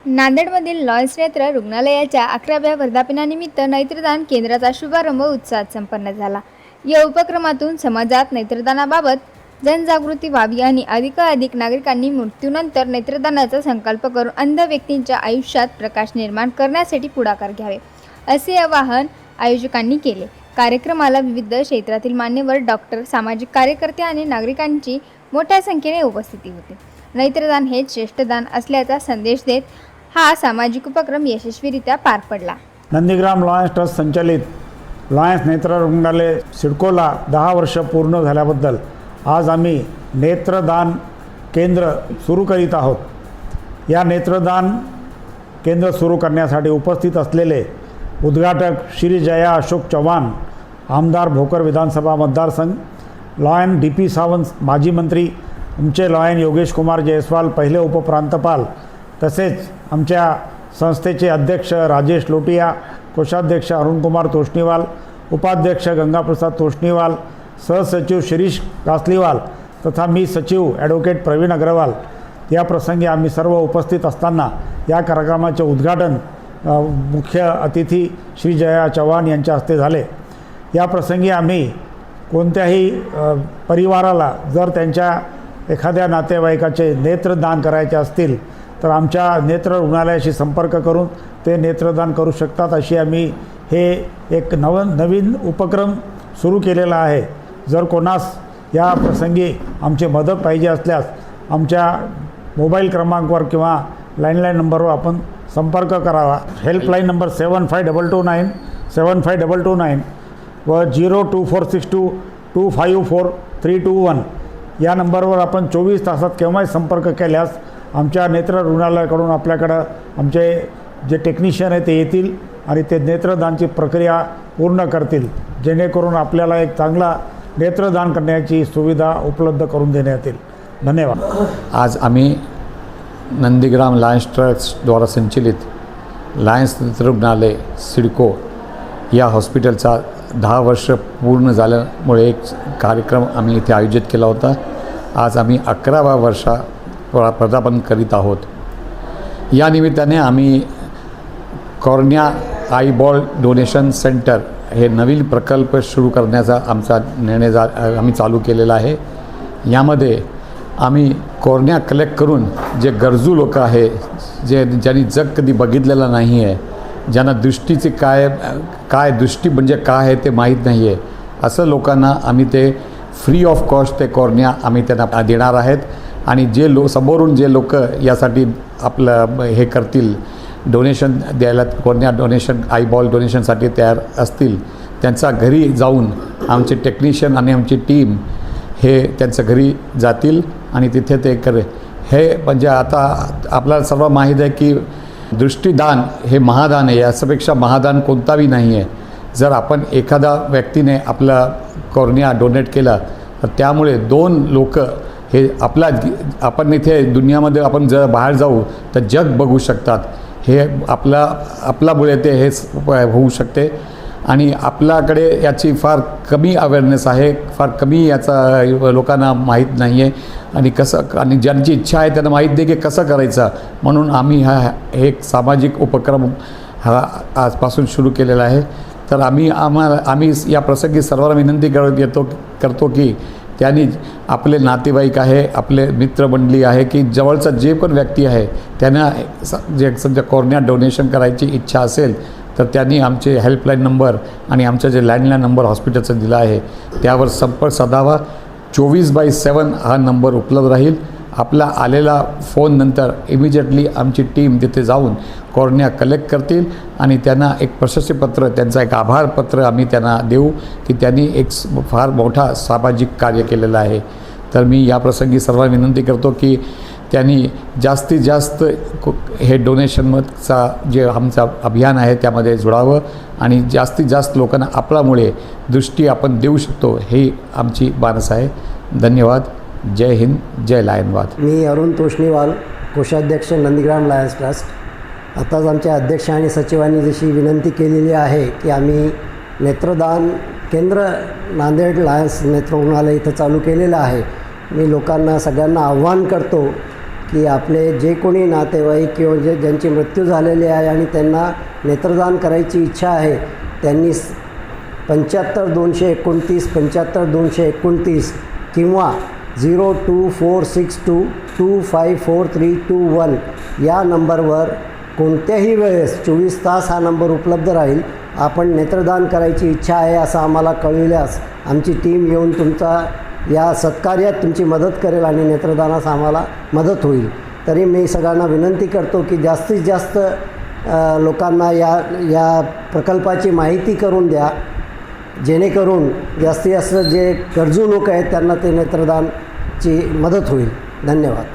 नांदेडमधील Lions नेत्र रुग्णालयाच्या 11व्या वर्धापनानिमित्त नेत्रदान केंद्राचा शुभारंभ उत्साहात संपन्न झाला। या उपक्रमातून समाजात नेत्रदानाबाबत जनजागृती व्हावी आणि अधिकाधिक नागरिकांनी मृत्यूनंतर नेत्रदानाचा संकल्प करून अंध व्यक्तींच्या आयुष्यात प्रकाश निर्माण करण्यासाठी पुढाकार घ्यावे, असे आवाहन आयोजकांनी केले। कार्यक्रमाला विविध क्षेत्रातील मान्यवर, डॉक्टर, सामाजिक कार्यकर्ते आणि नागरिकांची मोठ्या संख्येने उपस्थिती होती। नेत्रदान हे श्रेष्ठ दान असल्याचा संदेश देत हा सामाजिक उपक्रम यशस्वीरित्या पार पडला। नंदीग्राम लॉयन्स ट्रस्ट संचालित लॉयन्स नेत्र रुग्णालय सिडकोला 10 वर्ष पूर्ण झाल्याबद्दल आज आम्ही नेत्रदान केंद्र सुरू करीत आहोत। या नेत्रदान केंद्र सुरू करण्यासाठी उपस्थित असलेले उद्घाटक श्री जया अशोक चव्हाण, आमदार भोकर विधानसभा मतदारसंघ, लॉयन DP सावंत माजी मंत्री, आमचे लॉयन योगेश कुमार जयस्वाल पहिले उपप्रांतपाल, तसेच आमच्या संस्थेचे अध्यक्ष राजेश लोटिया, कोषाध्यक्ष अरुणकुमार तोष्णीवाल, उपाध्यक्ष गंगाप्रसाद तोष्णीवाल, सहसचिव शिरीष कासलीवाल तथा मी सचिव ॲडव्होकेट प्रवीण अग्रवाल या प्रसंगी आम्ही सर्व उपस्थित असताना या कार्यक्रमाचे उद्घाटन मुख्य अतिथी श्री जया चव्हाण यांच्या हस्ते झाले। या प्रसंगी आम्ही कोणत्याही परिवाराला जर त्यांच्या एखाद्या नातेवाईकाचे नेत्रदान करायचे असतील तर आमच्या नेत्र रुग्णालयाशी संपर्क करून ते नेत्रदान करू शकतात, अशी आम्ही हे एक नवीन उपक्रम सुरू केलेला आहे। जर कोणास या प्रसंगी आमची मदत पाहिजे असल्यास आमच्या मोबाईल क्रमांकावर किंवा लँडलाईन नंबरवर आपण संपर्क करावा। हेल्पलाईन नंबर 7522975229 व 02462254 या नंबरवर आपण 24 तासात केव्हाही संपर्क केल्यास आमच्या नेत्र रुग्णालयाकडून आपल्याकडं आमचे जे टेक्निशियन आहे ते येतील आणि ते नेत्रदानची प्रक्रिया पूर्ण करतील, जेणेकरून आपल्याला एक चांगला नेत्रदान करण्याची सुविधा उपलब्ध करून देण्यात येईल। धन्यवाद। आज आम्ही नंदीग्राम लायन्स ट्रस्टद्वारा संचलित लायन्स नेत्र रुग्णालय सिडको या हॉस्पिटलचा 10 वर्ष पूर्ण झाल्यामुळे एक कार्यक्रम आम्ही इथे आयोजित केला होता। आज आम्ही 11व्या वर्षा पदार्पण करीत आहोत। या निमित्ताने आम्ही कॉर्निया आईबॉल डोनेशन सेंटर हे नवीन प्रकल्प सुरू करण्याचा आमचा निर्णय आम्ही चालू केलेला आहे। यामध्ये आम्ही कॉर्निया कलेक्ट करून जे गरजू लोक आहे, ज्यांनी जग कधी बघितलेलं नाही आहे, ज्यांना दृष्टीचे काय दृष्टी म्हणजे काय आहे ते माहीत नाही आहे, असं लोकांना आम्ही ते फ्री ऑफ कॉस्ट ते कॉर्निया आम्ही त्यांना देणार आहेत। आणि जे समोरून जे लोक यासाठी आपलं हे करतील, डोनेशन द्यायला, कॉर्निया डोनेशन आईबॉल डोनेशनसाठी तयार असतील, त्यांचा घरी जाऊन आमचे टेक्निशियन आणि आमची टीम हे त्यांच्या घरी जातील आणि तिथे ते हे म्हणजे आता आपल्याला सर्व माहीत आहे की दृष्टीदान हे महादान आहे, याच्यापेक्षा महादान कोणताही नाही आहे। जर आपण एखादा व्यक्तीने आपला कॉर्निया डोनेट केला तर त्यामुळे 2 लोक हे आपण इथे दुनियामध्ये आपण जर बाहेर जाऊ तर जग बघू शकतात। हे आपल्यामुळे ते हे होऊ शकते आणि आपल्याकडे याची फार कमी अवेअरनेस आहे, फार कमी याचा लोकांना माहीत नाही आहे आणि ज्यांची इच्छा आहे त्यांना माहीत नाही की कसं करायचं, म्हणून आम्ही हे एक सामाजिक उपक्रम हा आजपासून सुरू केलेला आहे। तर आम्ही या प्रसंगी सर्वांना विनंती करतो की त्यांनी आपले नातेवाईक आहे, आपले मित्रमंडळी आहे की जवळचा जे पण व्यक्ती आहे त्यांना जे समजा कॉर्निया डोनेशन करायची इच्छा असेल तर त्यांनी आमचे हेल्पलाईन नंबर आणि आमचा जे लँडलाईन नंबर हॉस्पिटलचा दिला आहे त्यावर संपर्क साधावा। 24/7 हा नंबर उपलब्ध राहील। आपला आलेला फोननंतर इमिजिएटली आमची टीम तिथे जाऊन कॉर्निया कलेक्ट करतील आणि त्यांना एक प्रशस्तीपत्र, त्यांचा एक आभारपत्र आम्ही त्यांना देऊ की त्यांनी एक फार मोठा सामाजिक कार्य केलेलं आहे। तर मी या प्रसंगी सर्वांना विनंती करतो की त्यांनी जास्तीत जास्त हे डोनेशनचा जे आमचा अभियान आहे त्यामध्ये जोडावं आणि जास्तीत जास्त लोकांना आपल्यामुळे दृष्टी आपण देऊ शकतो ही आमची मानस आहे। धन्यवाद। जय हिंद, जय लायनवाद। मी अरुण तोष्णीवाल, कोषाध्यक्ष नंदीग्राम लायन्स ट्रस्ट। आताच आमच्या अध्यक्ष आणि सचिवांनी जशी विनंती केलेली आहे की आम्ही नेत्रदान केंद्र नांदेड लायन्स नेत्र रुग्णालय इथं चालू केलेलं आहे, मी लोकांना सगळ्यांना आव्हान करतो की आपले जे कोणी नातेवाईक किंवा ज्यांची मृत्यू झालेली आहे आणि त्यांना नेत्रदान करायची इच्छा आहे त्यांनी 75-229 75-229 किंवा 024622544321 या नंबरवर कोणत्याही वेळेस 24 तास हा नंबर उपलब्ध राहील. आपण नेत्रदान करायची इच्छा आहे असं आम्हाला कळविल्यास आमची टीम येऊन तुमचा या सत्कार्यात तुमची मदत करेल आणि नेत्रदानास आम्हाला मदत होईल. तरी मी सगळ्यांना विनंती करतो की जास्तीत जास्त लोकांना या प्रकल्पाची माहिती करून द्या, जेणेकरून जास्तीत जास्त जे गरजू लोक आहेत त्यांना ते नेत्रदानची मदत होईल. धन्यवाद.